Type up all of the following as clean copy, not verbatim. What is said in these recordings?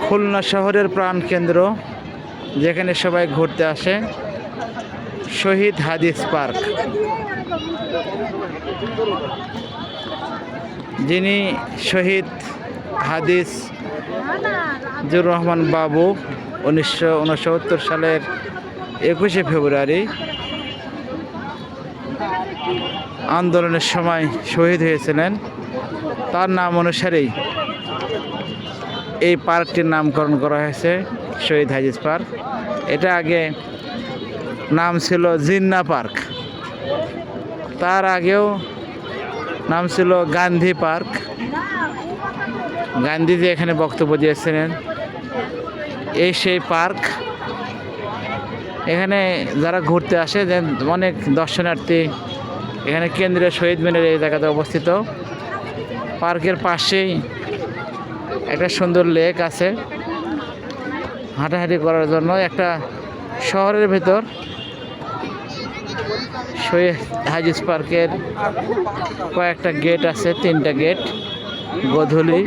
খুলনা শহরের প্রাণকেন্দ্র, যেখানে সবাই ঘুরতে আসে, শহীদ হাদিস পার্ক। যিনি শহীদ হাদিস জিয়াউর রহমান বাবু 1969 সালের 21শে ফেব্রুয়ারি আন্দোলনের সময় শহীদ হয়েছিলেন, তার নাম অনুসারেই এই পার্কটির নামকরণ করা হয়েছে শহীদ হাদিস পার্ক। এটা আগে নাম ছিল জিন্না পার্ক, তার আগেও নাম ছিল গান্ধী পার্ক। গান্ধীজি এখানে বক্তব্য দিয়েছিলেন। এই সেই পার্ক। এখানে যারা ঘুরতে আসে, অনেক দর্শনার্থী এখানে কেন্দ্রীয় শহীদ মিনার এই জায়গাতে অবস্থিত। পার্কের পাশেই একটা সুন্দর লেক আছে হাঁটাহাঁটি করার জন্য। একটা শহরের ভেতর শহীদ হাদিস পার্কের কয়েকটা গেট আছে, 3টা গেট। গোধূলি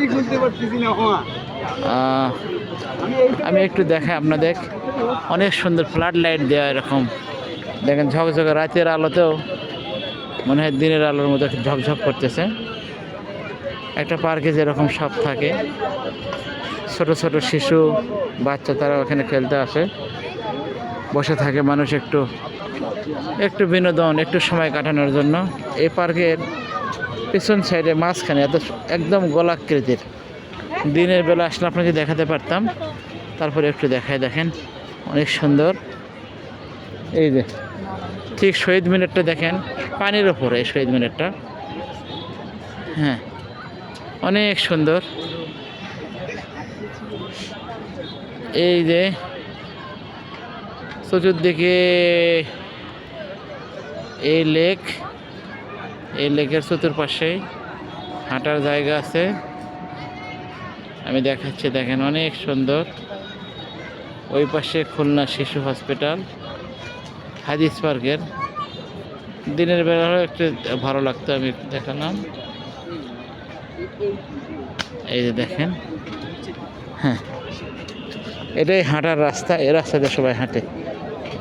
আমি একটু দেখাই আপনাদের, অনেক সুন্দর ফ্লাড লাইট দেওয়া, এরকম দেখেন ঝকঝকে, রাতের আলোতেও মনে হয় দিনের আলোর মতো ঝকঝক করতেছে। একটা পার্কে যেরকম সব থাকে, ছোট ছোট শিশু বাচ্চা তারা ওখানে খেলতে আসে, বসে থাকে মানুষ একটু বিনোদন, একটু সময় কাটানোর জন্য। এই পার্কের পিছন সাইডে মাঝখানে একদম গোলাকৃতির, দিনের বেলা আসলে আপনাকে দেখাতে পারতাম, তারপরে একটু দেখায়, দেখেন অনেক সুন্দর। এই যে ঠিক শহীদ মিনারটা দেখেন, পানির ওপরে এই শহীদ মিনারটা, হ্যাঁ অনেক সুন্দর। এই যে চতুর্দিকে এই লেকের চতুর্পাশে হাঁটার জায়গা আছে, আমি দেখাচ্ছি, দেখেন অনেক সুন্দর। ওই পাশে খুলনা শিশু হসপিটাল। হাদিস পার্কের দিনের বেলা একটু ভালো লাগতো, আমি দেখালাম। এই যে দেখেন, হ্যাঁ এটাই হাঁটার রাস্তা, এই রাস্তাতে সবাই হাঁটে।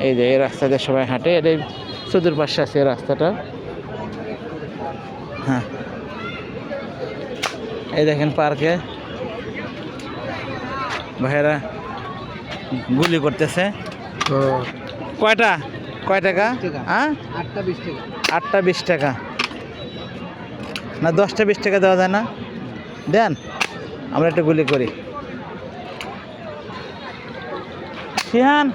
এই যে এই রাস্তাতে সবাই হাঁটে, এটাই চতুর্পাশে আছে এই রাস্তাটা। হ্যাঁ এই দেখেন পার্কে ভাইয়েরা গুলি করতেছে। কয় টাকা? হ্যাঁ 8টা 20 টাকা না 10টা 20 টাকা দেওয়া যায় না? দেন, আমরা একটা গুলি করি। শিহান